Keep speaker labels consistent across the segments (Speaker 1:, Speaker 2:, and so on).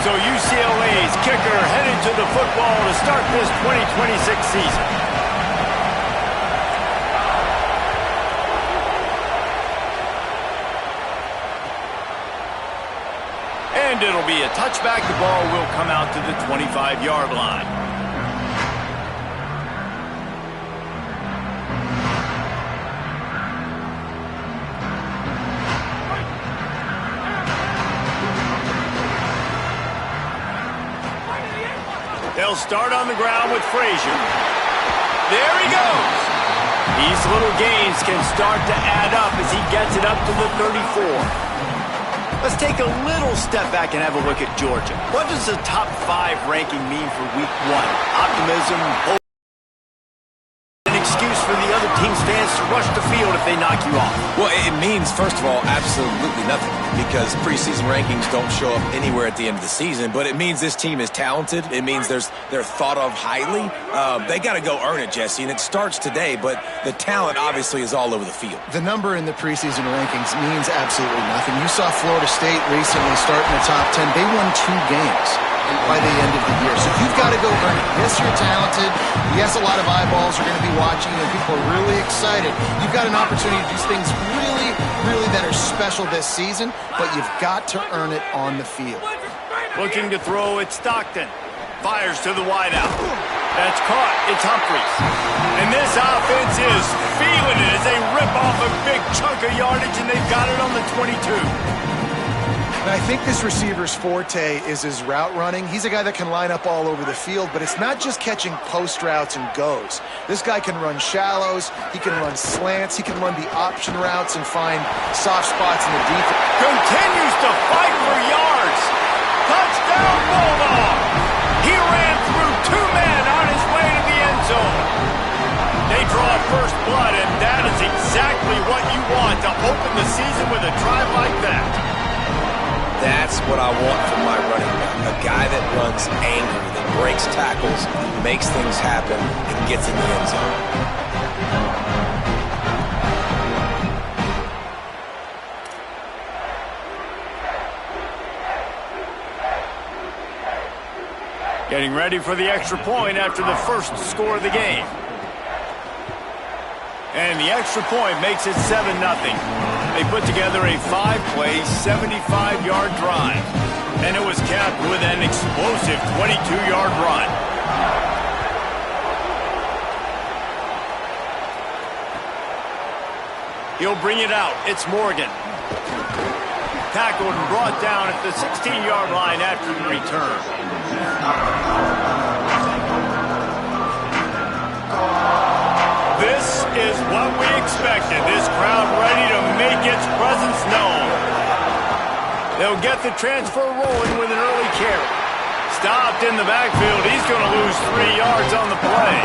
Speaker 1: So UCLA's kicker headed to the football to start this 2026 season. And it'll be a touchback. The ball will come out to the 25-yard line. They'll start on the ground with Frazier. There he goes. These little gains can start to add up as he gets it up to the 34. Let's take a little step back and have a look at Georgia. What does the top 5 ranking mean for week 1? Optimism, hope, an excuse for the other team's fans to rush the field if they knock you off.
Speaker 2: Well, it means, first of all, absolutely nothing, because preseason rankings don't show up anywhere at the end of the season, but it means this team is talented. It means they're thought of highly. They got to go earn it, Jesse, and it starts today, but the talent obviously is all over the field.
Speaker 3: The number in the preseason rankings means absolutely nothing. You saw Florida State recently start in the top 10. They won 2 games by the end of the year. So you've got to go earn it. Yes, you're talented. Yes, a lot of eyeballs are going to be watching you, and people are really excited. You've got an opportunity to do things really that are special this season, but you've got to earn it on the field.
Speaker 1: Looking to throw, it's Stockton. Fires to the wideout. That's caught. It's Humphries. And this offense is feeling it as they rip off a big chunk of yardage, and they've got it on the 22.
Speaker 3: And I think this receiver's forte is his route running. He's a guy that can line up all over the field, but it's not just catching post routes and goes. This guy can run shallows, he can run slants, he can run the option routes and find soft spots in the defense.
Speaker 1: Continues to fight for yards. Touchdown Bulldog. He ran through 2 men on his way to the end zone. They draw first blood, and that is exactly what you want to open the season with a drive like that.
Speaker 2: That's what I want from my running back. A guy that runs angry, that breaks tackles, makes things happen, and gets in the end zone.
Speaker 1: Getting ready for the extra point after the first score of the game. And the extra point makes it 7-0. They put together a 5-play, 75-yard drive. And it was capped with an explosive 22-yard run. He'll bring it out. It's Morgan. Tackled and brought down at the 16-yard line after the return. This is what we expected. This crowd ready to make its presence known. They'll get the transfer rolling with an early carry. Stopped in the backfield. He's going to lose 3 yards on the play.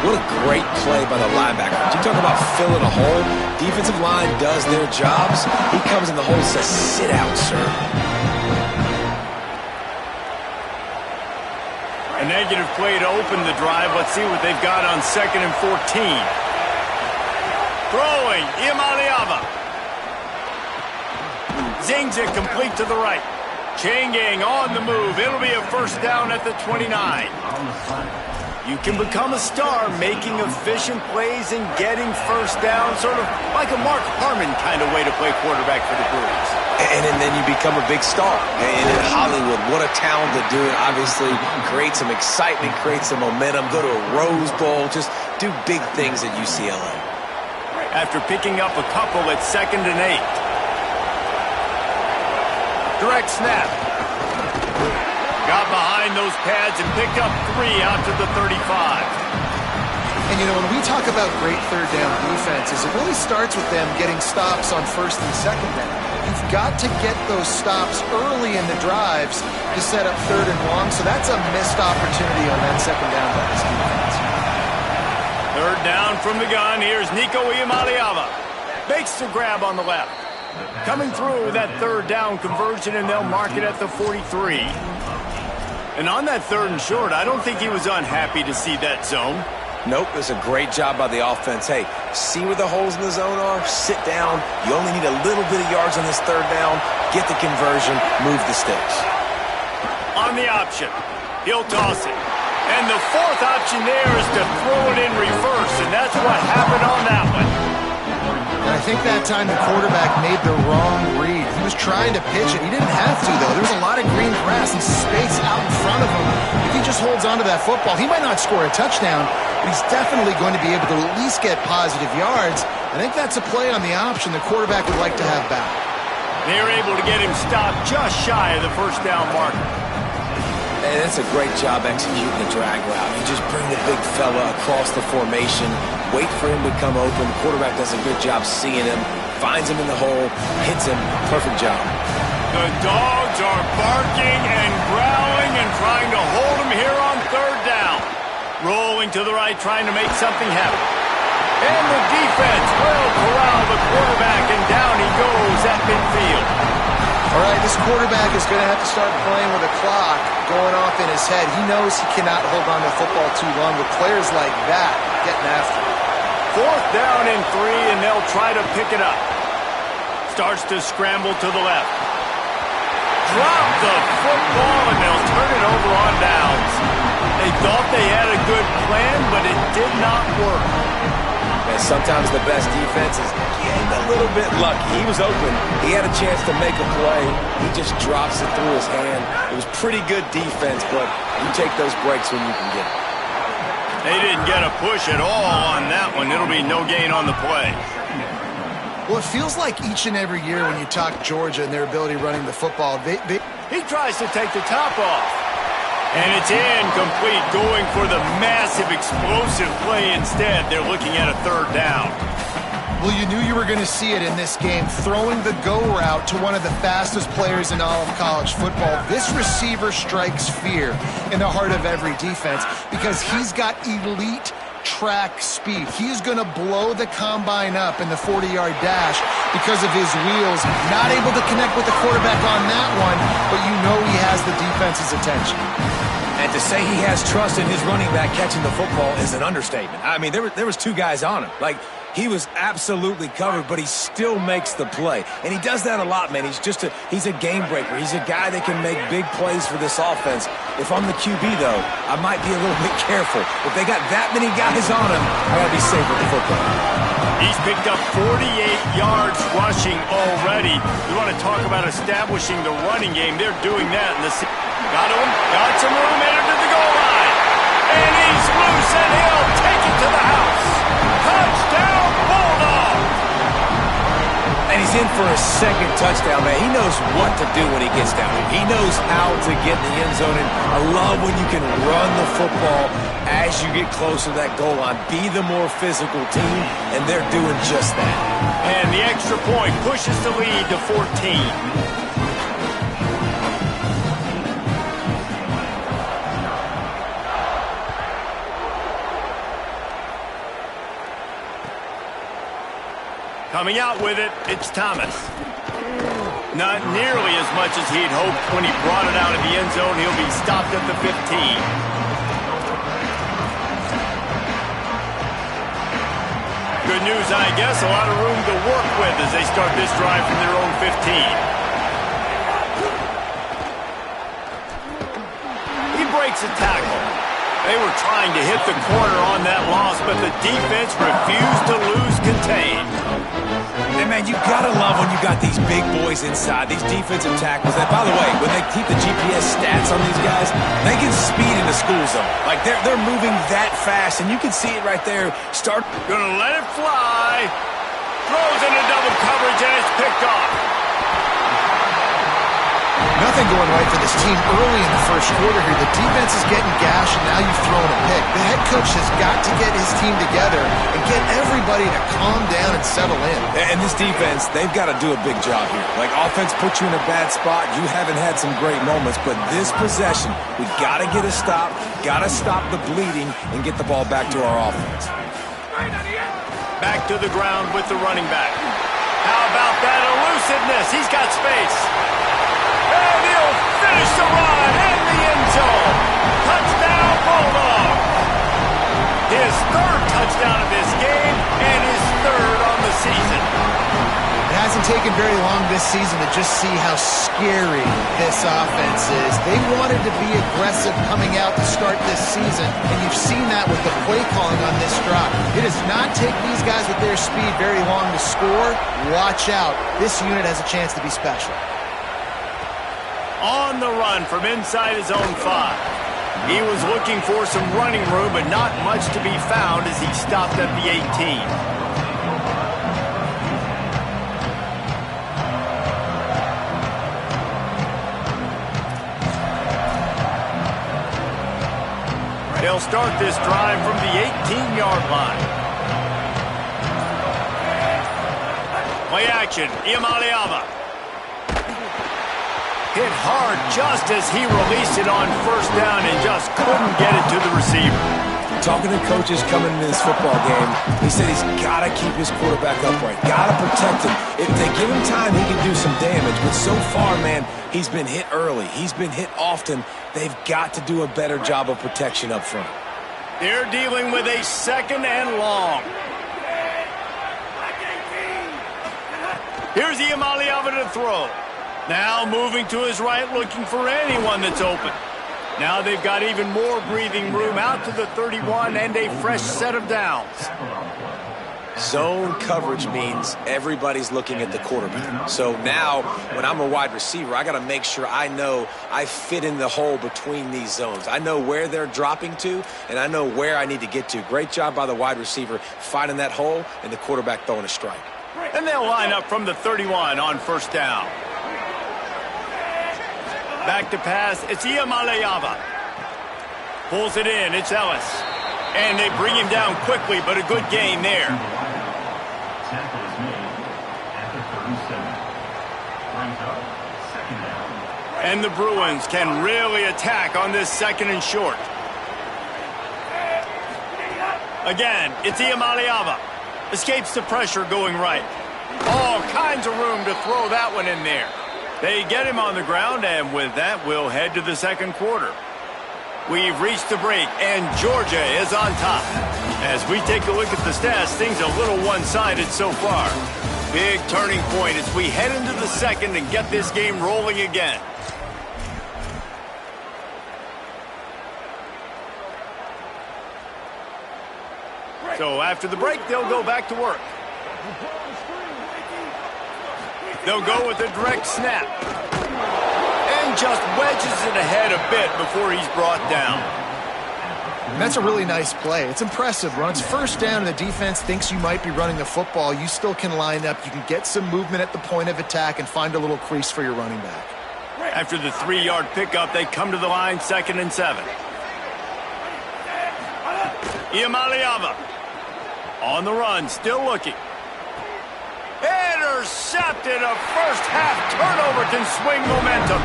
Speaker 2: What a great play by the linebacker. You talk about filling a hole. Defensive line does their jobs. He comes in the hole and says, "Sit out, sir."
Speaker 1: A negative play to open the drive. Let's see what they've got on 2nd and 14. Throwing, Imaliava. Zings it complete to the right. Chain gang on the move. It'll be a first down at the 29. You can become a star making efficient plays and getting first down, sort of like a Mark Harmon kind of way to play quarterback for the Brewers.
Speaker 2: And then you become a big star. And in Hollywood, what a talent to do it. Obviously, create some excitement, create some momentum, go to a Rose Bowl, just do big things at UCLA.
Speaker 1: After picking up a couple at 2nd and 8. Direct snap. Got behind those pads and picked up 3 out to the 35.
Speaker 3: And, you know, when we talk about great third down defenses, it really starts with them getting stops on 1st and 2nd down. You've got to get those stops early in the drives to set up 3rd and long, so that's a missed opportunity on that 2nd down by this defense.
Speaker 1: 3rd down from the gun. Here's Nico Iamaleava. Makes the grab on the left. Coming through that 3rd down conversion, and they'll mark it at the 43. And on that 3rd and short, I don't think he was unhappy to see that zone.
Speaker 2: Nope, it's a great job by the offense. Hey, see where the holes in the zone are, sit down. You only need a little bit of yards on this 3rd down, get the conversion, move the sticks.
Speaker 1: on the option. He'll toss it. And the fourth option there is to throw it in reverse, and that's what happened on that one.
Speaker 3: And I think that time the quarterback made the wrong read. He was trying to pitch it. He didn't have to, though. There was a lot of green grass and space out in front of him. If he just holds onto that football, he might not score a touchdown, but he's definitely going to be able to at least get positive yards. I think that's a play on the option the quarterback would like to have back.
Speaker 1: They were able to get him stopped just shy of the first down marker.
Speaker 2: And it's a great job executing the drag route. You just bring the big fella across the formation, wait for him to come open. The quarterback does a good job seeing him, finds him in the hole, hits him. Perfect job.
Speaker 1: The dogs are barking and growling and trying to hold him here on third down. Rolling to the right, trying to make something happen. And the defense will corral the quarterback, and down he goes at midfield.
Speaker 3: All right, this quarterback is going to have to start playing with a clock going off in his head. He knows he cannot hold on to the football too long with players like that getting after him.
Speaker 1: Fourth down and 3, and they'll try to pick it up. Starts to scramble to the left. Drop the football, and they'll turn it over on downs. They thought they had a good plan, but it did not work.
Speaker 2: And sometimes the best defense is getting a little bit lucky. He was open. He had a chance to make a play. He just drops it through his hand. It was pretty good defense, but you take those breaks when you can get it.
Speaker 1: They didn't get a push at all on that one. It'll be no gain on the play.
Speaker 3: Well, it feels like each and every year when you talk Georgia and their ability running the football,
Speaker 1: He tries to take the top off. And it's incomplete, going for the massive explosive play instead. They're looking at a third down.
Speaker 3: Well, you knew you were going to see it in this game, throwing the go route to one of the fastest players in all of college football. This receiver strikes fear in the heart of every defense because he's got elite track speed. He's going to blow the combine up in the 40-yard dash because of his wheels. Not able to connect with the quarterback on that one, but you know he has the defense's attention.
Speaker 2: And to say he has trust in his running back catching the football is an understatement. I mean, there was 2 guys on him. Like, he was absolutely covered, but he still makes the play. And he does that a lot, man. He's a game breaker. He's a guy that can make big plays for this offense. If I'm the QB, though, I might be a little bit careful. If they got that many guys on him, I got to be safe with the football.
Speaker 1: He's picked up 48 yards rushing already. You want to talk about establishing the running game. They're doing that in the got him, got some room, entered to the goal line. And he's loose, and he'll take it to the house. Touchdown, Bulldogs!
Speaker 2: And he's in for a second touchdown, man. He knows what to do when he gets down here. He knows how to get in the end zone, and I love when you can run the football as you get closer to that goal line. Be the more physical team, and they're doing just that.
Speaker 1: And the extra point pushes the lead to 14. Coming out with it, it's Thomas. Not nearly as much as he'd hoped when he brought it out of the end zone. He'll be stopped at the 15. Good news, I guess. A lot of room to work with as they start this drive from their own 15. He breaks a tackle. They were trying to hit the corner on that loss, but the defense refused to lose contain.
Speaker 2: And, man, you got to love when you got these big boys inside, these defensive tackles. And, by the way, when they keep the GPS stats on these guys, they can speed in the school zone. Like, they're moving that fast, and you can see it right there.
Speaker 1: Gonna let it fly. Throws into double coverage, and it's picked off.
Speaker 3: Nothing going right for this team early in the first quarter here. The defense is getting gashed, and now you've thrown a pick. The head coach has got to get his team together and get everybody to calm down and settle in.
Speaker 2: And this defense, they've got to do a big job here. Like, offense puts you in a bad spot. You haven't had some great moments, but this possession, we got to get a stop, got to stop the bleeding, and get the ball back to our offense.
Speaker 1: Back to the ground with the running back. How about that elusiveness? He's got space. And he'll finish the run in the end zone. Touchdown, Bulldogs. His third touchdown of this game and his third on the season.
Speaker 3: It hasn't taken very long this season to just see how scary this offense is. They wanted to be aggressive coming out to start this season, and you've seen that with the play calling on this drive. It does not take these guys with their speed very long to score. Watch out. This unit has a chance to be special.
Speaker 1: On the run from inside his own 5. He was looking for some running room, but not much to be found as he stopped at the 18. They'll start this drive from the 18-yard line. Play action, Iamaleava. Hit hard just as he released it on first down and just couldn't get it to the receiver.
Speaker 2: Talking to coaches coming into this football game, he said he's got to keep his quarterback upright, got to protect him. If they give him time, he can do some damage. But so far, man, he's been hit early. He's been hit often. They've got to do a better job of protection up front.
Speaker 1: They're dealing with a 2nd and long. Here's Iamaleava to throw. Now moving to his right, looking for anyone that's open. Now they've got even more breathing room out to the 31 and a fresh set of downs.
Speaker 2: Zone coverage means everybody's looking at the quarterback. So now, when I'm a wide receiver, I got to make sure I know I fit in the hole between these zones. I know where they're dropping to, and I know where I need to get to. Great job by the wide receiver finding that hole, and the quarterback throwing a strike.
Speaker 1: And they'll line up from the 31 on first down. Back to pass, it's Iamaleava. Pulls it in, it's Ellis. And they bring him down quickly, but a good gain there.
Speaker 4: Tackle is made at the 37. Brings up second down.
Speaker 1: And the Bruins can really attack on this 2nd and short. Again, it's Iamaleava. Escapes the pressure going right. All kinds of room to throw that one in there. They get him on the ground, and with that, we'll head to the 2nd quarter. We've reached the break, and Georgia is on top. As we take a look at the stats, things are a little one-sided so far. Big turning point as we head into the 2nd and get this game rolling again. So after the break, they'll go back to work. They'll go with a direct snap. And just wedges it ahead a bit before he's brought down.
Speaker 3: And that's a really nice play. It's impressive. When it's first down and the defense thinks you might be running the football, you still can line up. You can get some movement at the point of attack and find a little crease for your running back.
Speaker 1: After the 3-yard pickup, they come to the line 2nd and 7. Iamaleava on the run, still looking. Intercepted. A first-half turnover can swing momentum.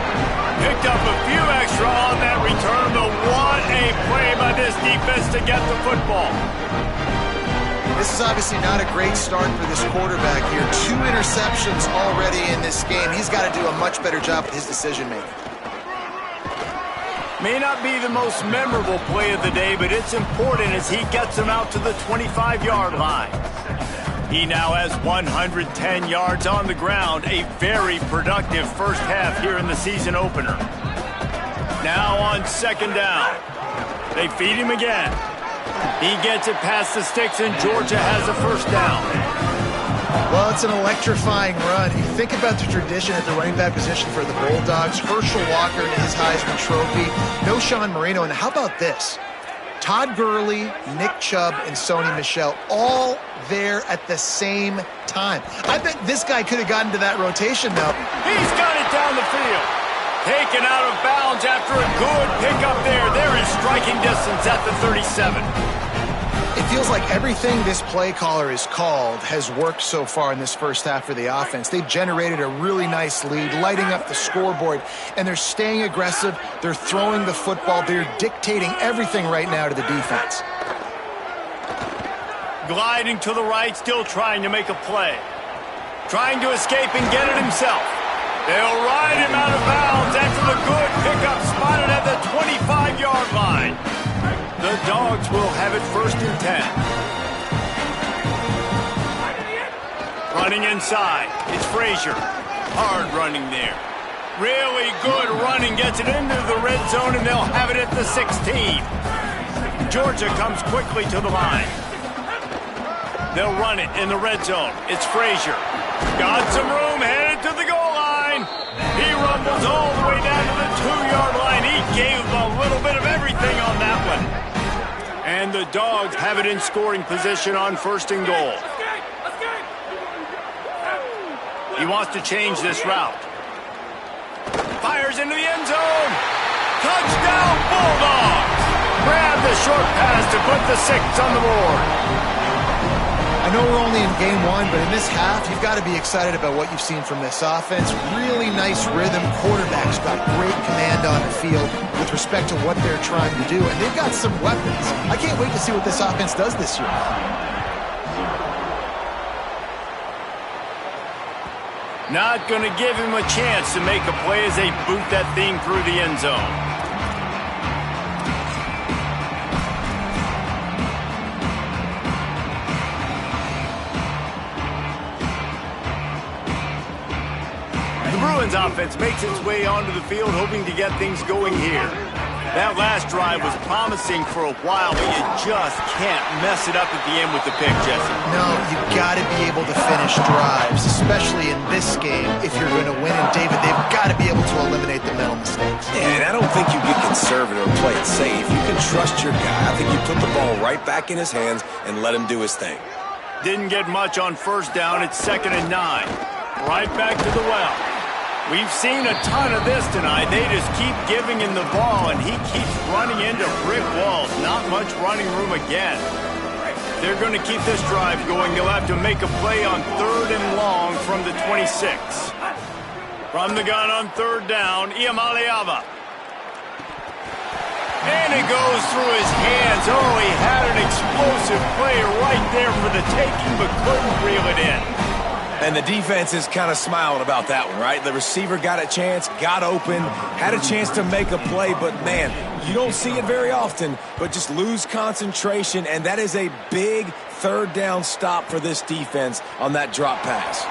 Speaker 1: Picked up a few extra on that return, but what a play by this defense to get the football.
Speaker 3: This is obviously not a great start for this quarterback here. 2 interceptions already in this game. He's got to do a much better job with his decision-making.
Speaker 1: May not be the most memorable play of the day, but it's important as he gets him out to the 25-yard line. He now has 110 yards on the ground, a very productive first half here in the season opener. Now on 2nd down. They feed him again. He gets it past the sticks, and Georgia has a first down.
Speaker 3: Well, it's an electrifying run. You think about the tradition at the running back position for the Bulldogs. Herschel Walker and his Heisman Trophy. No Sean Marino. And how about this? Todd Gurley, Nick Chubb, and Sony Michel all there at the same time. I bet this guy could have gotten to that rotation, though.
Speaker 1: He's got it down the field. Taken out of bounds after a good pickup there. They're in striking distance at the 37.
Speaker 3: It feels like everything this play caller has called has worked so far in this first half for the offense. They've generated a really nice lead, lighting up the scoreboard, and they're staying aggressive. They're throwing the football. They're dictating everything right now to the defense.
Speaker 1: Gliding to the right, still trying to make a play. Trying to escape and get it himself. They'll ride him out of bounds after the good pickup spotted at the 25-yard line. The Dogs will have it 1st and 10. Running inside. It's Frazier. Hard running there. Really good running. Gets it into the red zone, and they'll have it at the 16. Georgia comes quickly to the line. They'll run it in the red zone. It's Frazier. Got some room, headed to the goal line. He rumbles all the way down to the 2-yard line. He gave a little bit of everything on that one. And the Dogs have it in scoring position on 1st and goal. He wants to change this route. Fires into the end zone. Touchdown, Bulldogs! Grab the short pass to put the 6 on the board.
Speaker 3: I know we're only in game 1, but in this half, you've got to be excited about what you've seen from this offense. Really nice rhythm. Quarterback's got great command on the field with respect to what they're trying to do, and they've got some weapons. I can't wait to see what this offense does this year.
Speaker 1: Not going to give him a chance to make a play as they boot that thing through the end zone. The Bruins offense makes its way onto the field, hoping to get things going here. That last drive was promising for a while, but you just can't mess it up at the end with the pick, Jesse.
Speaker 3: No, you've got to be able to finish drives, especially in this game if you're going to win. And, David, they've got to be able to eliminate the mental mistakes.
Speaker 2: Yeah, and I don't think you get conservative or play it safe. You can trust your guy. I think you put the ball right back in his hands and let him do his thing.
Speaker 1: Didn't get much on 1st down. It's 2nd and 9. Right back to the well. We've seen a ton of this tonight. They just keep giving him the ball, and he keeps running into brick walls. Not much running room again. They're going to keep this drive going. They'll have to make a play on 3rd and long from the 26. From the gun on 3rd down, Iamaleava. And it goes through his hands. Oh, he had an explosive play right there for the taking, but couldn't reel it in.
Speaker 2: And the defense is kind of smiling about that one, right? The receiver got a chance, got open, had a chance to make a play, but, man, you don't see it very often, but just lose concentration, and that is a big 3rd down stop for this defense on that drop pass.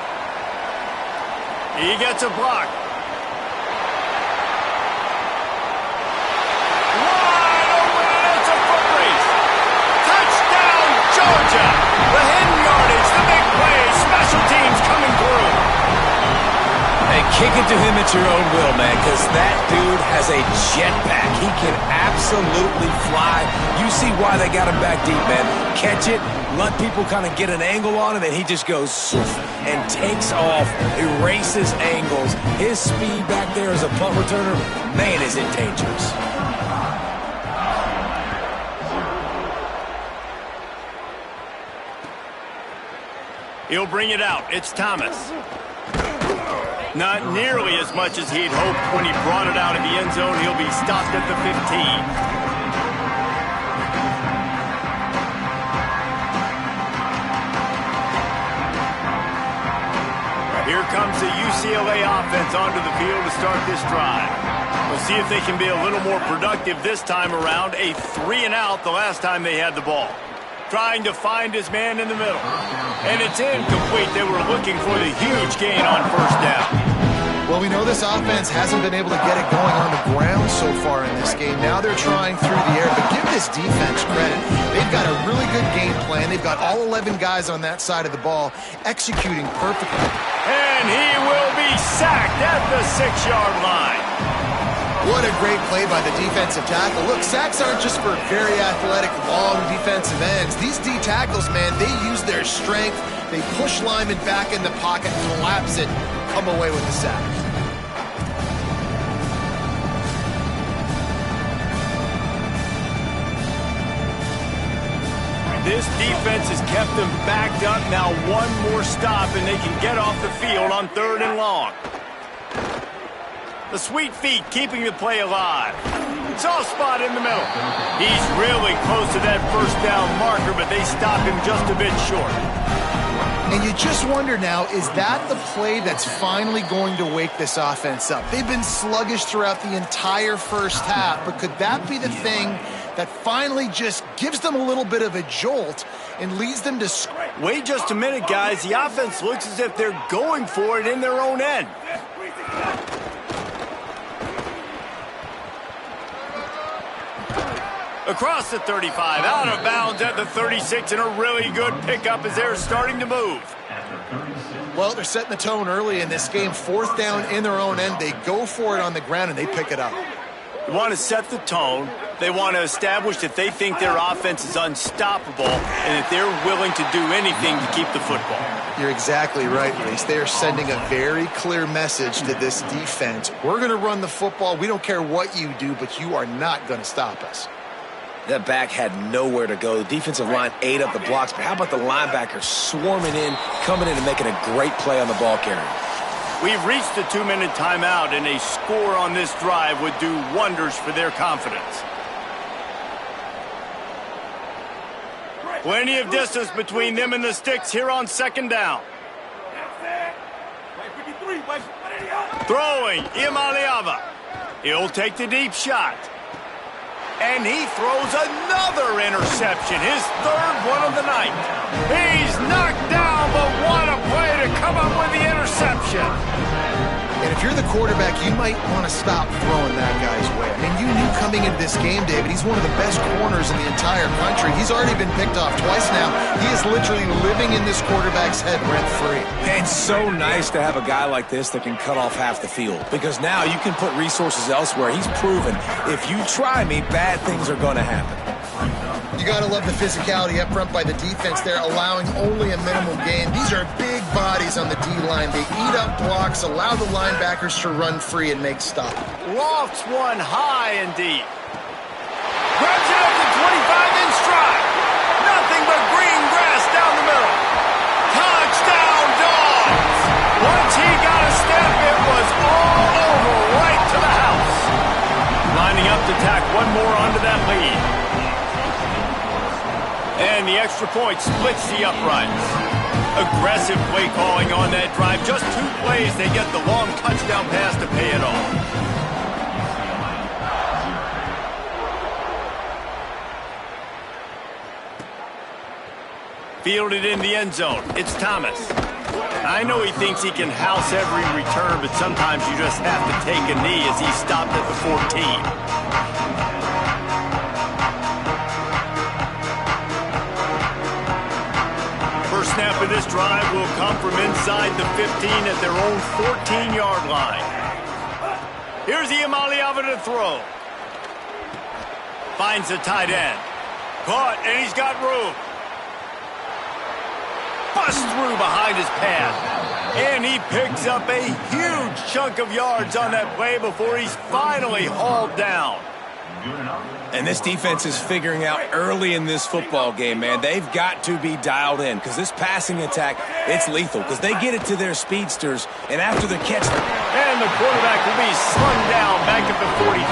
Speaker 1: He gets a block. Wide open, and it's a foot race. Touchdown, Georgia! The hidden yardage, the big play, special teams coming through.
Speaker 2: Hey, kick it to him at your own will, man, because that dude has a jetpack. He can absolutely fly. You see why they got him back deep, man. Catch it, let people kind of get an angle on it, and he just goes and takes off, erases angles. His speed back there as a punt returner, man, is it dangerous.
Speaker 1: He'll bring it out. It's Thomas. Not nearly as much as he'd hoped when he brought it out of the end zone. He'll be stopped at the 15. Here comes the UCLA offense onto the field to start this drive. We'll see if they can be a little more productive this time around. A 3-and-out the last time they had the ball. Trying to find his man in the middle. And it's incomplete. They were looking for the huge gain on 1st down.
Speaker 3: Well, we know this offense hasn't been able to get it going on the ground so far in this game. Now they're trying through the air, but give this defense credit. They've got a really good game plan. They've got all 11 guys on that side of the ball executing perfectly.
Speaker 1: And he will be sacked at the 6-yard line.
Speaker 3: What a great play by the defensive tackle. Look, sacks aren't just for very athletic, long defensive ends. These D tackles, man, they use their strength. They push linemen back in the pocket, collapse it, come away with the sack.
Speaker 1: This defense has kept them backed up. Now one more stop, and they can get off the field on 3rd and long. The sweet feet keeping the play alive. Soft spot in the middle. He's really close to that 1st down marker, but they stop him just a bit short.
Speaker 3: And you just wonder now, is that the play that's finally going to wake this offense up? They've been sluggish throughout the entire 1st half, but could that be the thing that finally just gives them a little bit of a jolt and leads them to...
Speaker 1: Wait just a minute, guys. The offense looks as if they're going for it in their own end. Across the 35, out of bounds at the 36, and a really good pickup as they're starting to move.
Speaker 3: Well, they're setting the tone early in this game. 4th down in their own end. They go for it on the ground, and they pick it up.
Speaker 1: They want to set the tone. They want to establish that they think their offense is unstoppable and that they're willing to do anything to keep the football.
Speaker 3: You're exactly right, Reese. They are sending a very clear message to this defense. We're going to run the football. We don't care what you do, but you are not going to stop us.
Speaker 2: That back had nowhere to go. The defensive line ate up the blocks, but how about the linebackers swarming in, coming in and making a great play on the ball carrier?
Speaker 1: We've reached the 2-minute timeout, and a score on this drive would do wonders for their confidence. Plenty of distance between them and the sticks here on 2nd down. Throwing, Imaliava. He'll take the deep shot. And he throws another interception, his 3rd one of the night. He's knocked down, but what a play to come up with the interception.
Speaker 3: And if you're the quarterback, you might want to stop throwing that guy's way. I mean, you knew coming into this game, David, he's one of the best corners in the entire country. He's already been picked off twice now. He is literally living in this quarterback's head rent-free.
Speaker 2: It's so nice to have a guy like this that can cut off half the field, because now you can put resources elsewhere. He's proven if you try me, bad things are going to happen.
Speaker 3: You got to love the physicality up front by the defense there, allowing only a minimal gain. These are big bodies on the D-line. They eat up blocks, allow the linebackers to run free and make stops.
Speaker 1: Lofts one high and deep. Grabs it up to 25 in stride. Nothing but green grass down the middle. Touchdown, Dogs! Once he got a step, it was all over right to the house. Lining up to tack one more onto that lead. And the extra point splits the uprights. Aggressive play calling on that drive. Just 2 plays, they get the long touchdown pass to pay it off. Fielded in the end zone. It's Thomas. I know he thinks he can house every return, but sometimes you just have to take a knee as he stopped at the 14. First snap of this drive will come from inside the 15 at their own 14-yard line. Here's Imaliava to throw. Finds the tight end. Caught, and he's got room. Busts through behind his pad. And he picks up a huge chunk of yards on that play before he's finally hauled down.
Speaker 2: And this defense is figuring out early in this football game, man. They've got to be dialed in because this passing attack, it's lethal because they get it to their speedsters, and after the catch...
Speaker 1: And the quarterback will be slung down back at the 43.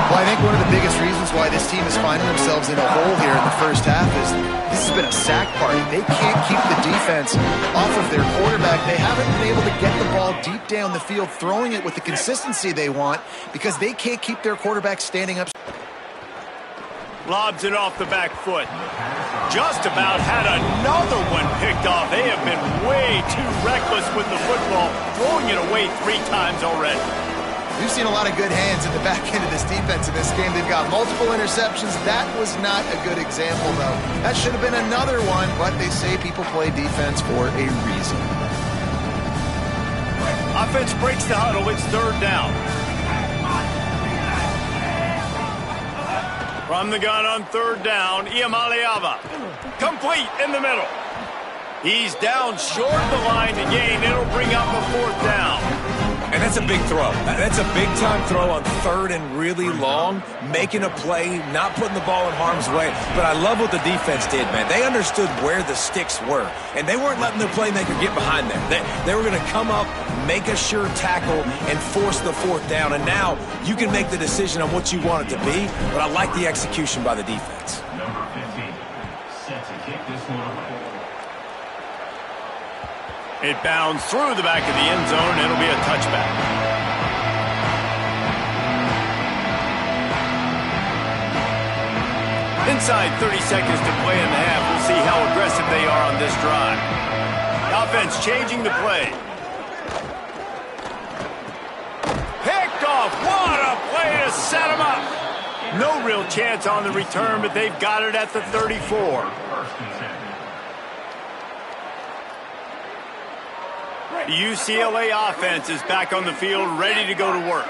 Speaker 3: Well, I think one of the biggest reasons why this team is finding themselves in a hole here in the first half is this has been a sack party. They can't keep the defense off of their quarterback. They haven't been able to get the ball deep down the field, throwing it with the consistency they want because they can't keep their quarterback standing up.
Speaker 1: Lobs it off the back foot. Just about had another one picked off. They have been way too reckless with the football, throwing it away 3 times already.
Speaker 3: We've seen a lot of good hands in the back end of this defense in this game. They've got multiple interceptions. That was not a good example, though. That should have been another one, but they say people play defense for a reason.
Speaker 1: Offense breaks the huddle. It's 3rd down. From the gun on 3rd down, Imaliava. Complete in the middle. He's down short of the line to gain. It'll bring up a 4th down.
Speaker 2: And that's a big throw. That's a big-time throw on 3rd and really long, making a play, not putting the ball in harm's way. But I love what the defense did, man. They understood where the sticks were, and they weren't letting their playmaker get behind them. They were going to come up, make a sure tackle, and force the 4th down. And now you can make the decision on what you want it to be, but I like the execution by the defense.
Speaker 4: Number 15, set to kick this one away.
Speaker 1: It bounds through the back of the end zone. It'll be a touchback. Inside 30 seconds to play in the half. We'll see how aggressive they are on this drive. Offense changing the play. Picked off. What a play to set him up. No real chance on the return, but they've got it at the 34. The UCLA offense is back on the field, ready to go to work.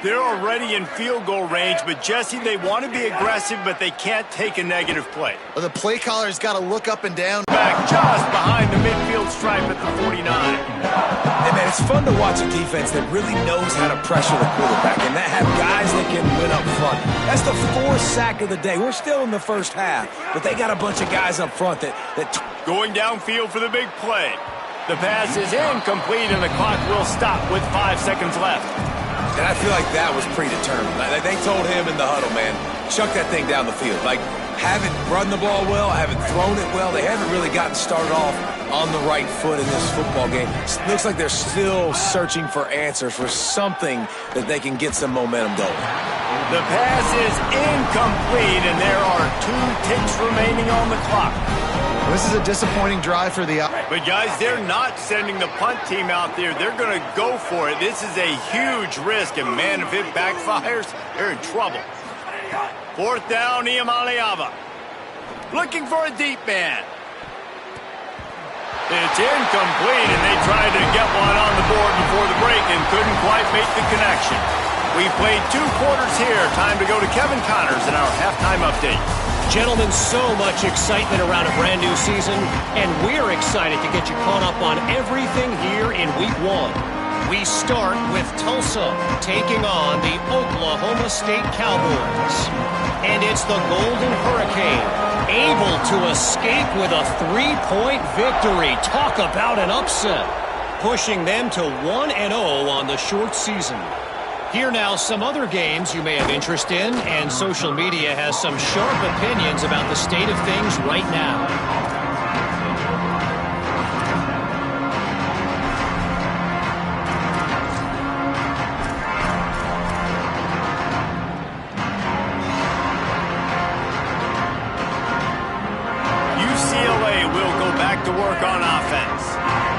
Speaker 1: They're already in field goal range, but Jesse, they want to be aggressive, but they can't take a negative play.
Speaker 3: Well, the play caller's got to look up and down.
Speaker 1: Back just behind the midfield stripe at the 49.
Speaker 2: Hey, man, it's fun to watch a defense that really knows how to pressure the quarterback and that have guys that can win up front. That's the 4th sack of the day. We're still in the first half, but they got a bunch of guys up front that
Speaker 1: going downfield for the big play. The pass is incomplete, and the clock will stop with 5 seconds left.
Speaker 2: And I feel like that was predetermined. They told him in the huddle, man, chuck that thing down the field. Like, haven't run the ball well, haven't thrown it well. They haven't really gotten started off on the right foot in this football game. It looks like they're still searching for answers, for something that they can get some momentum going.
Speaker 1: The pass is incomplete, and there are 2 ticks remaining on the clock.
Speaker 3: This is a disappointing drive for the...
Speaker 1: But, guys, they're not sending the punt team out there. They're going to go for it. This is a huge risk, and, man, if it backfires, they're in trouble. 4th down, Iamaleava. Looking for a deep man. It's incomplete, and they tried to get one on the board before the break and couldn't quite make the connection. We played 2 quarters here. Time to go to Kevin Connors in our halftime update.
Speaker 5: Gentlemen, so much excitement around a brand new season, and we're excited to get you caught up on everything here in Week 1. We start with Tulsa taking on the Oklahoma State Cowboys. And it's the Golden Hurricane, able to escape with a 3-point victory. Talk about an upset, pushing them to 1-0 on the short season. Here now, some other games you may have interest in, and social media has some sharp opinions about the state of things right now.
Speaker 1: UCLA will go back to work on offense.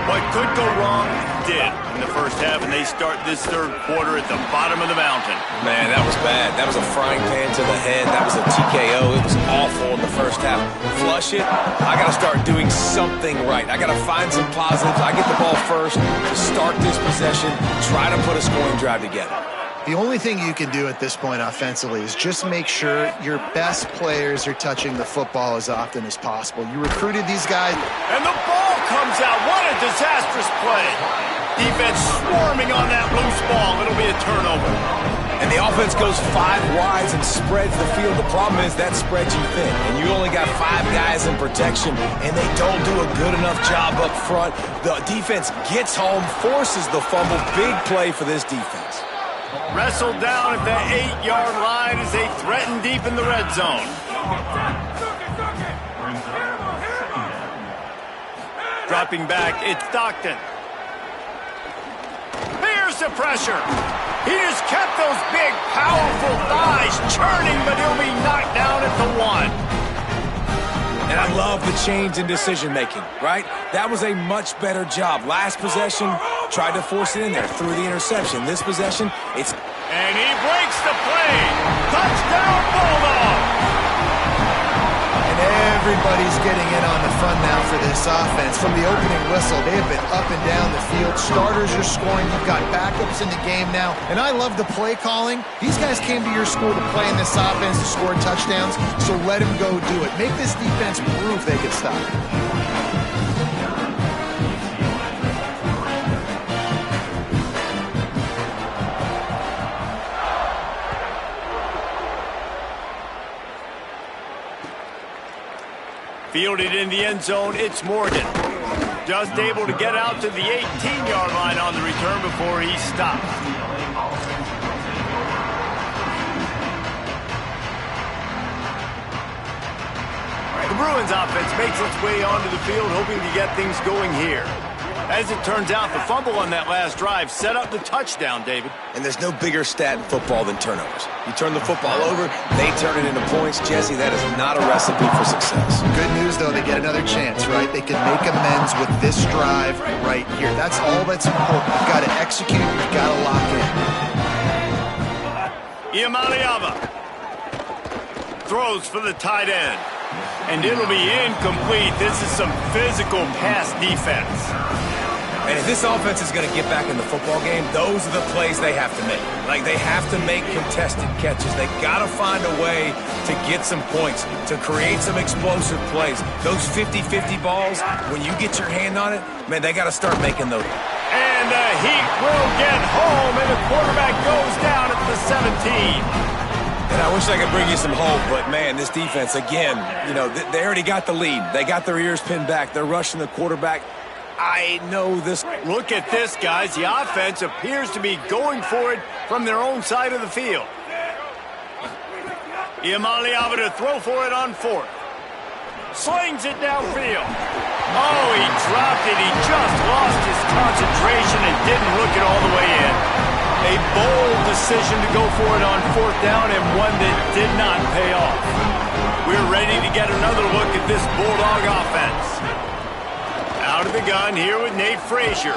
Speaker 1: What could go wrong did in the first half, and they start this 3rd quarter at the bottom of the mountain.
Speaker 2: Man, that was bad. That was a frying pan to the head. That was a TKO. It was awful in the first half. Flush it. I got to start doing something right. I got to find some positives. I get the ball first to start this possession, try to put a scoring drive together.
Speaker 3: The only thing you can do at this point offensively is just make sure your best players are touching the football as often as possible. You recruited these guys.
Speaker 1: And the ball comes out. What a disastrous play. Defense swarming on that loose ball. It'll be a turnover.
Speaker 2: And the offense goes 5 wides and spreads the field. The problem is that spreads you thin, and you only got 5 guys in protection, and they don't do a good enough job up front. The defense gets home, forces the fumble. Big play for this defense.
Speaker 1: Wrestled down at the 8-yard line as they threaten deep in the red zone. Dropping back, it's Stockton. Here's the pressure. He just kept those big, powerful thighs churning, but he'll be knocked down at the 1.
Speaker 2: And I love the change in decision-making, right? That was a much better job. Last possession, tried to force it in there, threw the interception. This possession, it's...
Speaker 1: And he breaks the play. Touchdown, Bulldog!
Speaker 3: And everybody's getting in on the fun now for this offense. From the opening whistle, they have been up and down the field. Starters are scoring. You've got backups in the game now. And I love the play calling. These guys came to your school to play in this offense to score touchdowns, so let them go do it. Make this defense prove they can stop it.
Speaker 1: Fielded in the end zone, it's Morgan. Just able to get out to the 18-yard line on the return before he stopped. The Bruins offense makes its way onto the field, hoping to get things going here. As it turns out, the fumble on that last drive set up the touchdown, David.
Speaker 2: And there's no bigger stat in football than turnovers. You turn the football over, they turn it into points. Jesse, that is not a recipe for success.
Speaker 3: Good news, though, they get another chance, right? They can make amends with this drive right here. That's all that's important. You've got to execute. You've got to lock in.
Speaker 1: Iamaleava throws for the tight end. And it'll be incomplete. This is some physical pass defense.
Speaker 2: And if this offense is going to get back in the football game, those are the plays they have to make. Like, they have to make contested catches. They got to find a way to get some points, to create some explosive plays. Those 50-50 balls, when you get your hand on it, man, they got to start making those.
Speaker 1: And the Heat will get home, and the quarterback goes down at the 17.
Speaker 2: And I wish I could bring you some hope, but, man, this defense, again, you know, they already got the lead. They got their ears pinned back. They're rushing the quarterback. I know this.
Speaker 1: Look at this, guys. The offense appears to be going for it from their own side of the field. Iamaleava to throw for it on fourth. Slings it downfield. Oh, he dropped it. He just lost his concentration and didn't look it all the way in. A bold decision to go for it on fourth down, and one that did not pay off. We're ready to get another look at this Bulldog offense. Out of the gun here with Nate Frazier.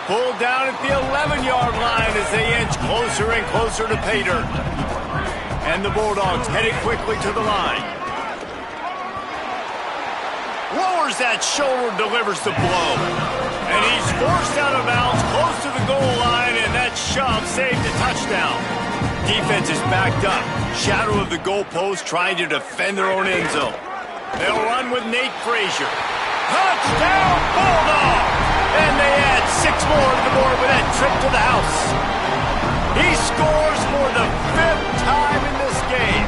Speaker 1: Pulled down at the 11-yard line as they inch closer and closer to pay dirt. And the Bulldogs headed quickly to the line. Lowers that shoulder, delivers the blow. And he's forced out of bounds close to the goal line, and that shove saved a touchdown. Defense is backed up. Shadow of the goalpost trying to defend their own end zone. They'll run with Nate Frazier. Touchdown, Bulldogs! And they add 6 more to the board with that trip to the house. He scores for the 5th time in this game.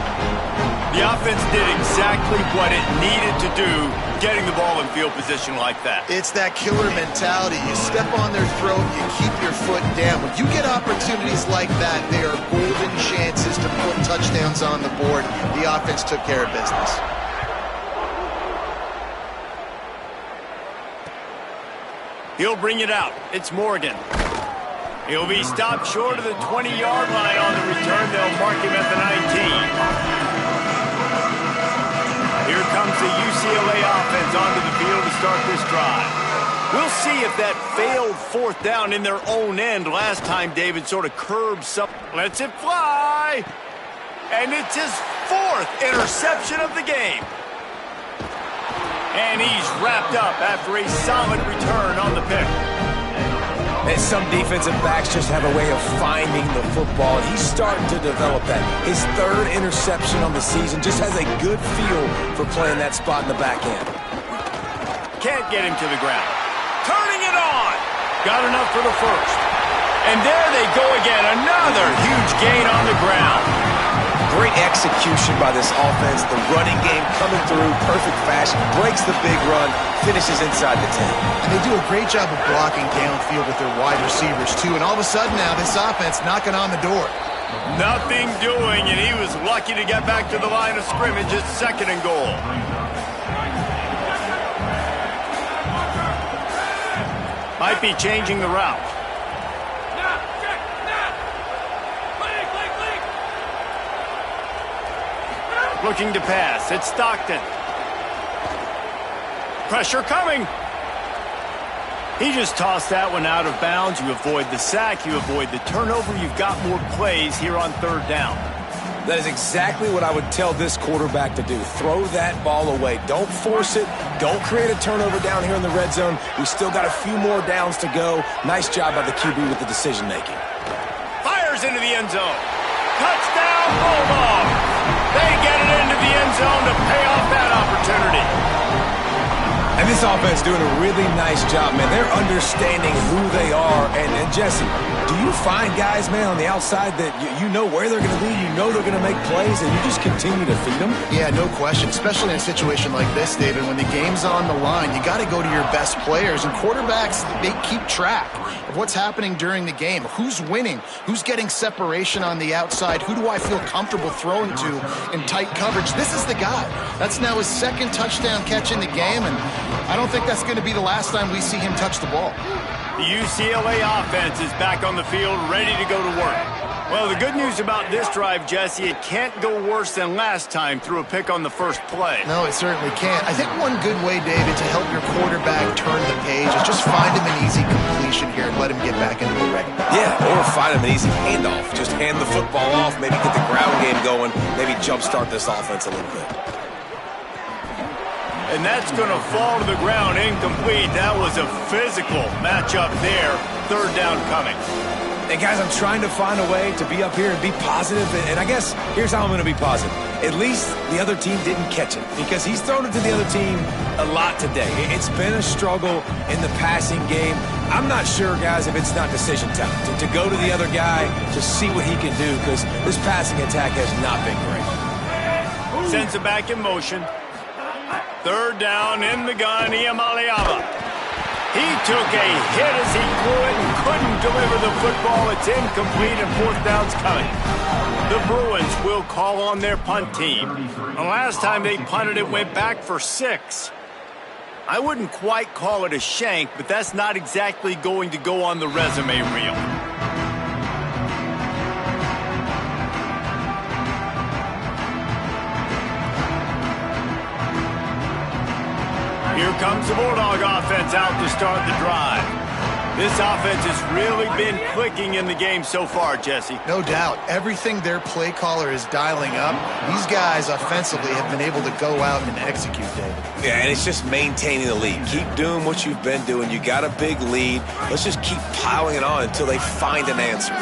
Speaker 1: The offense did exactly what it needed to do, getting the ball in field position like that.
Speaker 3: It's that killer mentality. You step on their throat, you keep your foot down. When you get opportunities like that, they are golden chances to put touchdowns on the board. The offense took care of business.
Speaker 1: He'll bring it out. It's Morgan. He'll be stopped short of the 20-yard line on the return. They'll mark him at the 19. Here comes the UCLA offense onto the field to start this drive. We'll see if that failed fourth down in their own end last time David sort of curbed some. Lets it fly. And it's his 4th interception of the game. And he's wrapped up after a solid return on the pick.
Speaker 2: And some defensive backs just have a way of finding the football. He's starting to develop that. His 3rd interception on the season, just has a good feel for playing that spot in the back end.
Speaker 1: Can't get him to the ground. Turning it on. Got enough for the first. And there they go again. Another huge gain on the ground.
Speaker 2: Great execution by this offense. The running game coming through, perfect fashion, breaks the big run, finishes inside the 10.
Speaker 3: And they do a great job of blocking downfield with their wide receivers, too. And all of a sudden now, this offense knocking on the door.
Speaker 1: Nothing doing, and he was lucky to get back to the line of scrimmage at 2nd and goal. Might be changing the route. Looking to pass. It's Stockton. Pressure coming. He just tossed that one out of bounds. You avoid the sack. You avoid the turnover. You've got more plays here on 3rd down.
Speaker 2: That is exactly what I would tell this quarterback to do. Throw that ball away. Don't force it. Don't create a turnover down here in the red zone. We still got a few more downs to go. Nice job by the QB with the decision-making.
Speaker 1: Fires into the end zone. Touchdown, Bulldogs. They get it into the end zone to pay off that opportunity.
Speaker 2: And this offense doing a really nice job, man. They're understanding who they are. And Jesse, do you find guys, man, on the outside that you know where they're going to be, you know they're going to make plays, and you just continue to feed them?
Speaker 3: Yeah, no question, especially in a situation like this, David. When the game's on the line, you got to go to your best players. And quarterbacks, they keep track of what's happening during the game. Who's winning? Who's getting separation on the outside? Who do I feel comfortable throwing to in tight coverage? This is the guy. That's now his 2nd touchdown catch in the game, and I don't think that's going to be the last time we see him touch the ball.
Speaker 1: The UCLA offense is back on the field, ready to go to work. Well, the good news about this drive, Jesse, it can't go worse than last time through a pick on the first play.
Speaker 3: No, it certainly can't. I think one good way, David, to help your quarterback turn the page is just find him an easy completion here and let him get back into the ring.
Speaker 2: Yeah, or find him an easy handoff. Just hand the football off, maybe get the ground game going, maybe jumpstart this offense a little bit.
Speaker 1: And that's going to fall to the ground incomplete. That was a physical matchup there. Third down coming.
Speaker 2: Hey, guys, I'm trying to find a way to be up here and be positive, and I guess here's how I'm going to be positive. At least the other team didn't catch it because he's thrown it to the other team a lot today. It's been a struggle in the passing game. I'm not sure, guys, if it's not decision time to go to the other guy to see what he can do because this passing attack has not been great.
Speaker 1: Sends it back in motion. Third down in the gun, Iamaleava. He took a hit as he threw it and couldn't deliver the football. It's incomplete and fourth down's coming. The Bruins will call on their punt team. The last time they punted it went back for 6. I wouldn't quite call it a shank, but that's not exactly going to go on the resume reel. Here comes the Bulldog offense out to start the drive. This offense has really been clicking in the game so far, Jesse.
Speaker 3: No doubt. Everything their play caller is dialing up, these guys offensively have been able to go out and execute, David.
Speaker 2: Yeah, and it's just maintaining the lead. Keep doing what you've been doing. You got a big lead. Let's just keep piling it on until they find an answer.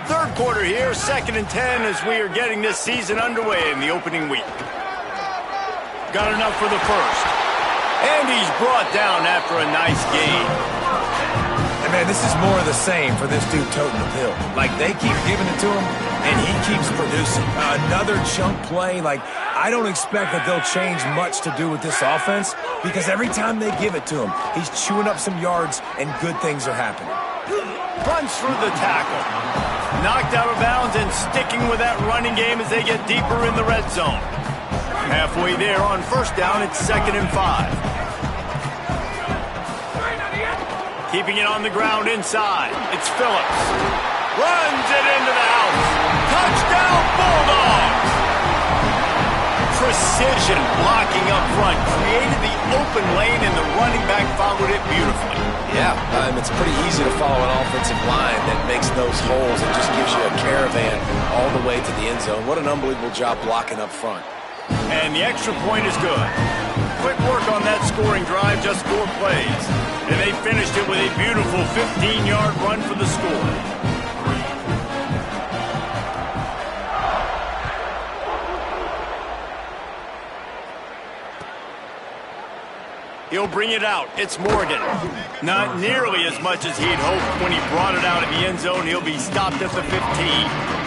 Speaker 1: Third quarter here, 2nd and 10 as we are getting this season underway in the opening week. Got enough for the first. And he's brought down after a nice gain.
Speaker 2: And man, this is more of the same for this dude toting the pill. Like, they keep giving it to him, and he keeps producing. Another chunk play. Like, I don't expect that they'll change much to do with this offense because every time they give it to him, he's chewing up some yards, and good things are happening.
Speaker 1: Runs through the tackle. Knocked out of bounds and sticking with that running game as they get deeper in the red zone. Halfway there on first down, it's 2nd and 5. Keeping it on the ground inside. It's Phillips. Runs it into the house. Touchdown, Bulldogs! Precision blocking up front. Created the open lane, and the running back followed it beautifully.
Speaker 2: Yeah, it's pretty easy to follow an offensive line that makes those holes and just gives you a caravan all the way to the end zone. What an unbelievable job blocking up front.
Speaker 1: And the extra point is good. Quick work on that scoring drive, just 4 plays. And they finished it with a beautiful 15-yard run for the score. He'll bring it out. It's Morgan. Not nearly as much as he'd hoped when he brought it out of the end zone. He'll be stopped at the 15.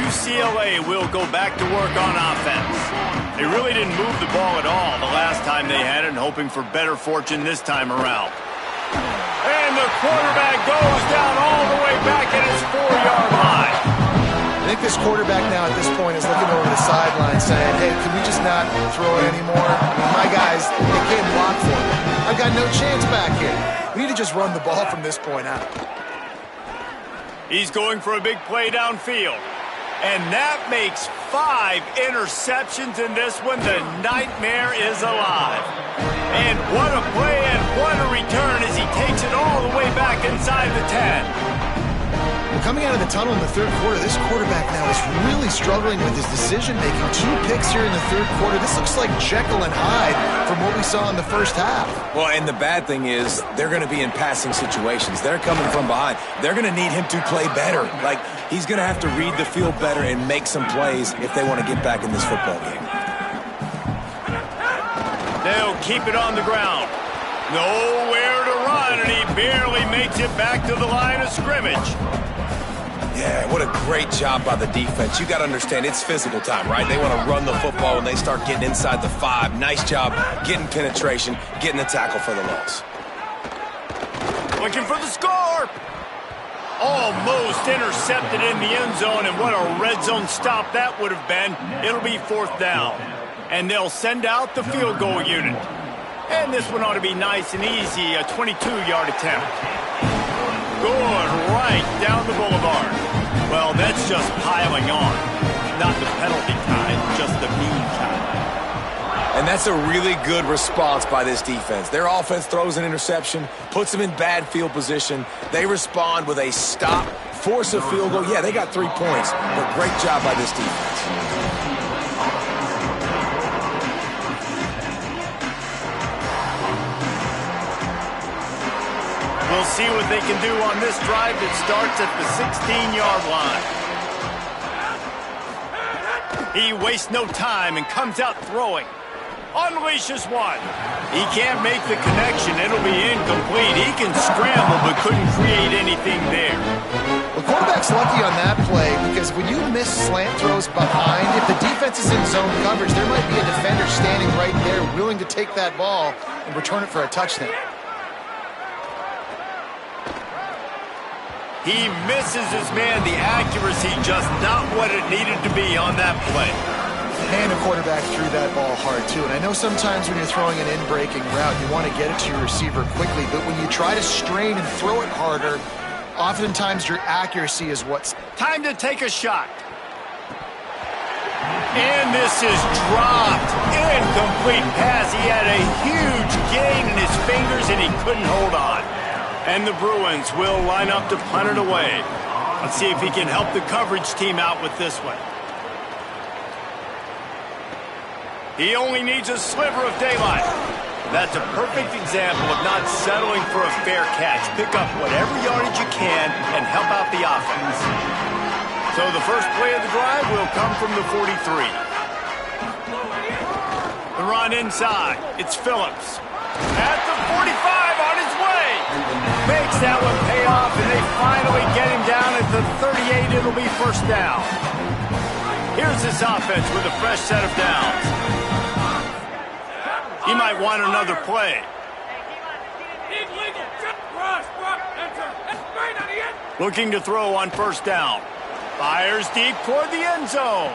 Speaker 1: UCLA will go back to work on offense. They really didn't move the ball at all the last time they had it, and hoping for better fortune this time around. And the quarterback goes down all the way back at his 4-yard line.
Speaker 3: I think this quarterback now at this point is looking over the sideline saying, hey, can we just not throw it anymore? I mean, my guys, they can't block for me. I've got no chance back here. We need to just run the ball from this point out.
Speaker 1: He's going for a big play downfield. And that makes 5 interceptions in this one. The nightmare is alive. And what a play and what a return as he takes it all the way back inside the 10.
Speaker 3: Well, coming out of the tunnel in the third quarter, this quarterback now is really struggling with his decision-making. 2 picks here in the third quarter. This looks like Jekyll and Hyde from what we saw in the first half.
Speaker 2: Well, and the bad thing is they're going to be in passing situations. They're coming from behind. They're going to need him to play better. Like, he's going to have to read the field better and make some plays if they want to get back in this football game.
Speaker 1: They'll keep it on the ground. Nowhere to run, and he barely makes it back to the line of scrimmage.
Speaker 2: Yeah, what a great job by the defense. You got to understand, it's physical time, right? They want to run the football when they start getting inside the 5. Nice job getting penetration, getting the tackle for the loss.
Speaker 1: Looking for the score. Almost intercepted in the end zone, and what a red zone stop that would have been. It'll be 4th down. And they'll send out the field goal unit. And this one ought to be nice and easy, a 22-yard attempt. Good, right down the boulevard. Well, that's just piling on. Not the penalty kind, just the mean kind.
Speaker 2: And that's a really good response by this defense. Their offense throws an interception, puts them in bad field position. They respond with a stop, force a field goal. Yeah, they got 3 points, but great job by this defense.
Speaker 1: We'll see what they can do on this drive that starts at the 16-yard line. He wastes no time and comes out throwing. Unleashes one. He can't make the connection. It'll be incomplete. He can scramble but couldn't create anything there.
Speaker 3: The quarterback's lucky on that play because when you miss slant throws behind, if the defense is in zone coverage, there might be a defender standing right there willing to take that ball and return it for a touchdown.
Speaker 1: He misses his man. The accuracy just not what it needed to be on that play.
Speaker 3: And the quarterback threw that ball hard, too. And I know sometimes when you're throwing an in-breaking route, you want to get it to your receiver quickly. But when you try to strain and throw it harder, oftentimes your accuracy is what's...
Speaker 1: Time to take a shot. And this is dropped. Incomplete pass. He had a huge gain in his fingers, and he couldn't hold on. And the Bruins will line up to punt it away. Let's see if he can help the coverage team out with this one. He only needs a sliver of daylight. That's a perfect example of not settling for a fair catch. Pick up whatever yardage you can and help out the offense. So the first play of the drive will come from the 43. The run inside. It's Phillips. At the 45 on his way. Makes that one pay off, and they finally get him down at the 38. It'll be 1st down. Here's this offense with a fresh set of downs. He might want another play. Looking to throw on 1st down. Fires deep toward the end zone.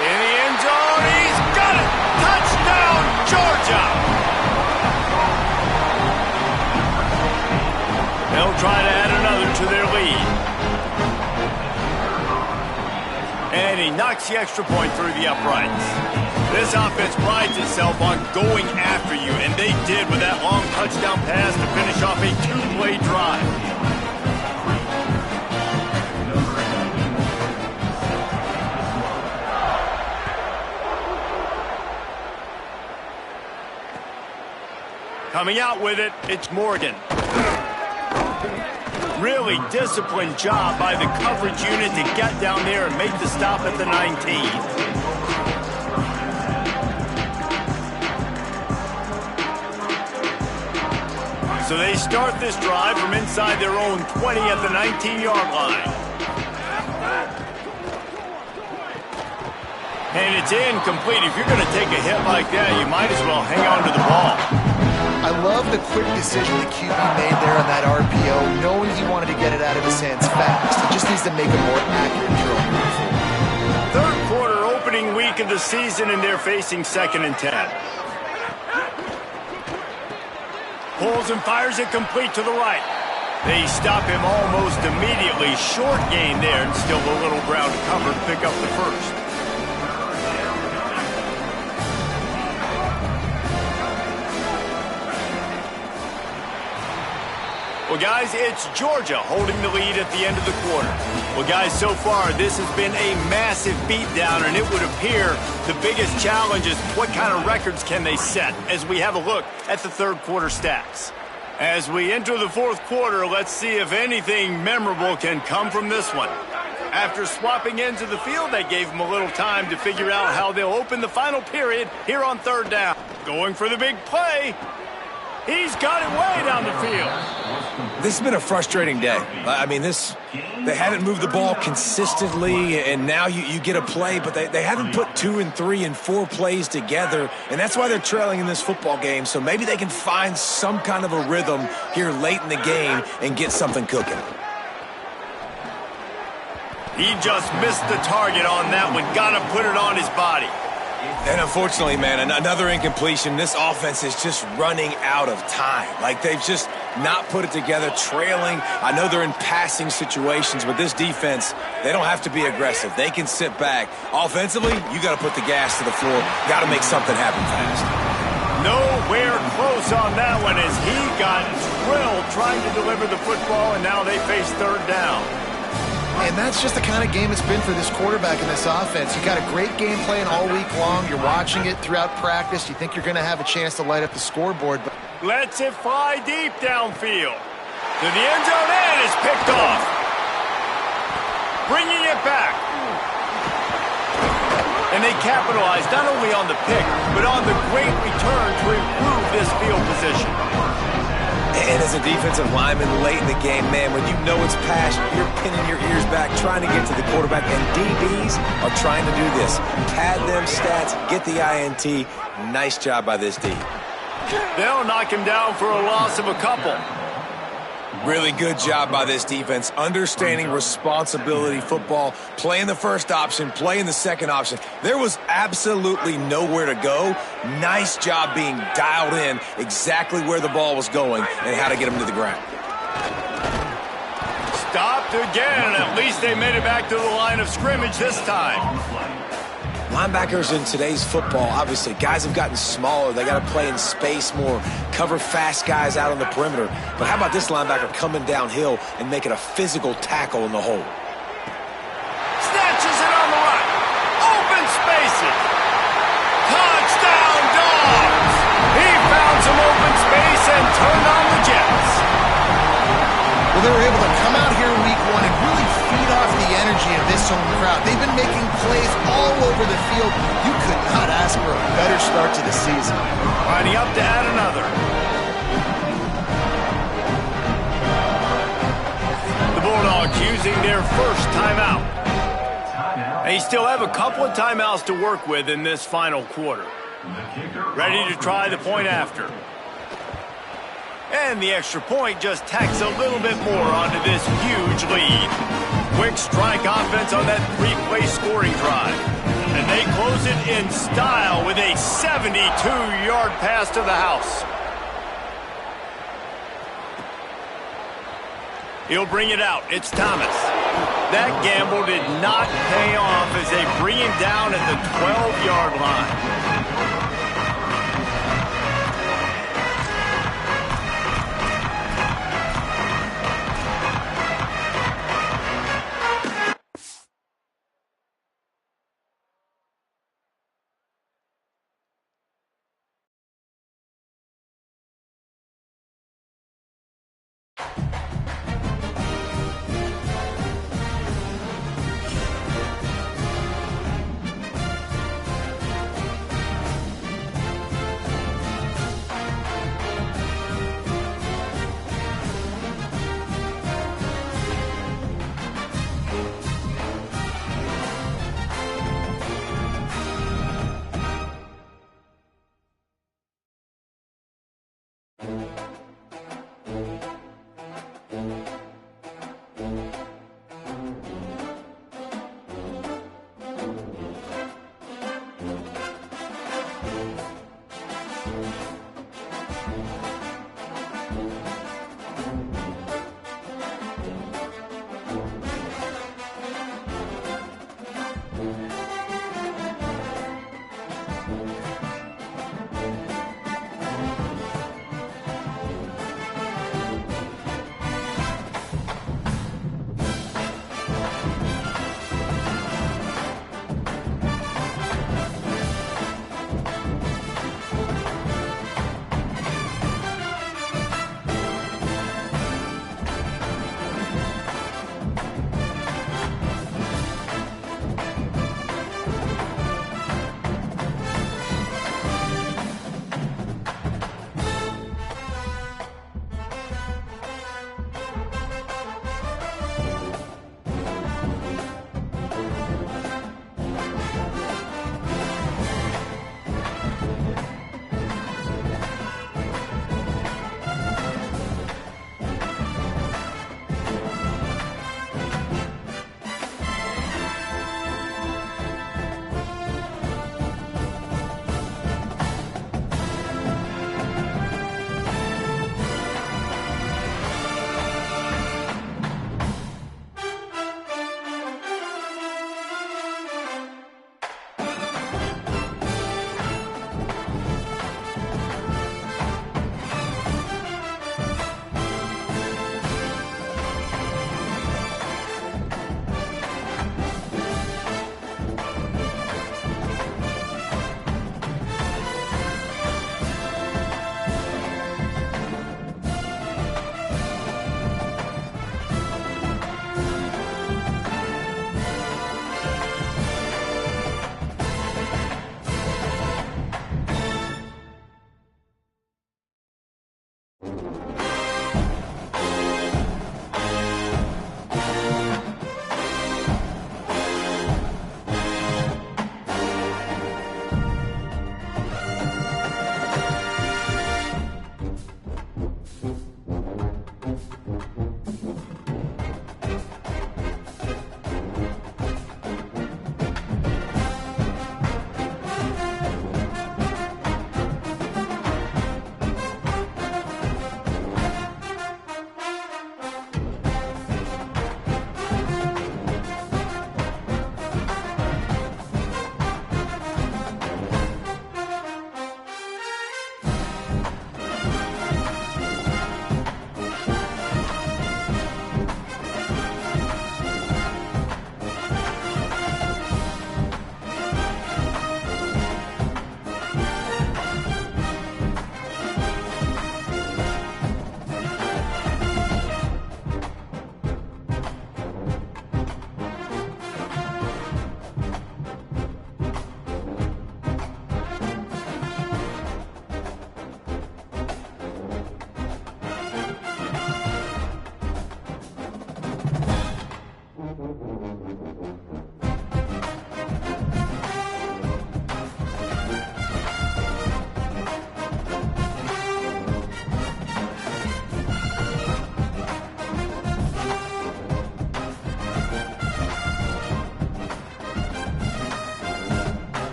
Speaker 1: In the end zone, he's got it! Touchdown, Georgia! They'll try to add another to their lead. And he knocks the extra point through the uprights. This offense prides itself on going after you, and they did with that long touchdown pass to finish off a 2-play drive. Coming out with it, it's Morgan. Really disciplined job by the coverage unit to get down there and make the stop at the 19. So they start this drive from inside their own 20 at the 19-yard line. And it's incomplete. If you're going to take a hit like that, you might as well hang on to the ball.
Speaker 3: I love the quick decision the QB made there on that RPO, knowing he wanted to get it out of his hands fast. He just needs to make a more accurate throw.
Speaker 1: 3rd quarter opening week of the season, and they're facing 2nd and 10. Pulls and fires it complete to the right. They stop him almost immediately. Short gain there, and still a little ground to cover to pick up the 1st. Well, guys, it's Georgia holding the lead at the end of the quarter. Well, guys, so far, this has been a massive beatdown, and it would appear the biggest challenge is what kind of records can they set as we have a look at the 3rd quarter stats. As we enter the 4th quarter, let's see if anything memorable can come from this one. After swapping ends of the field, they gave them a little time to figure out how they'll open the final period here on 3rd down. Going for the big play. He's got it way down the field.
Speaker 2: This has been a frustrating day. I mean, they haven't moved the ball consistently, and now you get a play, but they haven't put 2 and 3 and 4 plays together, and that's why they're trailing in this football game. So maybe they can find some kind of a rhythm here late in the game and get something cooking.
Speaker 1: He just missed the target on that one. Got to put it on his body.
Speaker 2: And unfortunately, man, another incompletion. This offense is just running out of time. Like, they've just not put it together, trailing. I know they're in passing situations, but this defense, they don't have to be aggressive. They can sit back. Offensively, you got to put the gas to the floor. Got to make something happen fast.
Speaker 1: Nowhere close on that one as he got drilled trying to deliver the football, and now they face third down.
Speaker 3: And that's just the kind of game it's been for this quarterback in this offense. You got a great game plan all week long. You're watching it throughout practice. You think you're going to have a chance to light up the scoreboard. But
Speaker 1: lets it fly deep downfield. To the end zone, and it's picked off. Bringing it back. And they capitalized not only on the pick, but on the great return to improve this field position.
Speaker 2: And as a defensive lineman late in the game, man, when you know it's past, you're pinning your ears back, trying to get to the quarterback, and DBs are trying to do this. Pad them stats, get the INT. Nice job by this D.
Speaker 1: They'll knock him down for a loss of a couple.
Speaker 2: Really good job by this defense, understanding responsibility football, playing the first option, playing the second option. There was absolutely nowhere to go. Nice job being dialed in exactly where the ball was going and how to get him to the ground.
Speaker 1: Stopped again. At least they made it back to the line of scrimmage this time.
Speaker 2: Linebackers in today's football, obviously, guys have gotten smaller. They got to play in space more, cover fast guys out on the perimeter. But how about this linebacker coming downhill and making a physical tackle in the hole?
Speaker 1: Snatches it on the right. Open spaces. Touchdown, Dogs! He found some open space and turned on the Jets.
Speaker 3: well, they were able to come out here in week one and really feed off the energy of this home crowd. They've been making plays all over the field. You could not ask for a better start to the season.
Speaker 1: Lining up to add another. The Bulldogs using their first timeout. They still have a couple of timeouts to work with in this final quarter. Ready to try the point after. And the extra point just tacks a little bit more onto this huge lead. Quick strike offense on that three-play scoring drive. And they close it in style with a 72-yard pass to the house. He'll bring it out. It's Thomas. That gamble did not pay off as they bring him down at the 12-yard line.